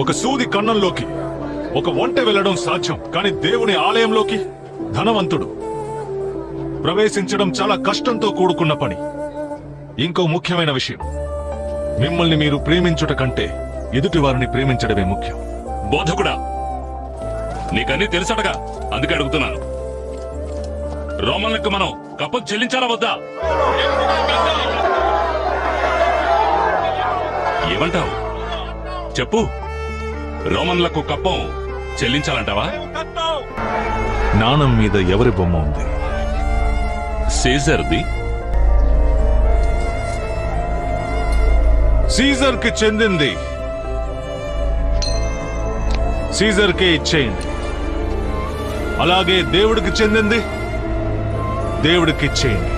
ఒక సూది కన్నంలోకి ఒక ఒంటె వెళ్ళడం సాధ్యం, కానీ దేవుని ఆలయంలోకి ధనవంతుడు ప్రవేశించడం చాలా కష్టంతో కూడుకున్న పని. ఇంకో ముఖ్యమైన విషయం, మిమ్మల్ని మీరు ప్రేమించుట కంటే ఎదుటి వారిని ప్రేమించడమే ముఖ్యం. బోధకుడా, నీకన్నీ తెలుసటగా, అందుకే అడుగుతున్నాను. రోమన్లకు మనం కప్పం చెల్లించాలా వద్దా? ఏమంటావు? చెప్పు. రోమన్లకు కప్పం చెల్లించాలంటావా? నాణం మీద ఎవరి బొమ్మ ఉంది? సీజర్ది. సీజర్ కి చెందింది సీజర్కే ఇచ్చేయండి. అలాగే దేవుడికి చెందింది దేవుడికి ఇచ్చేయండి.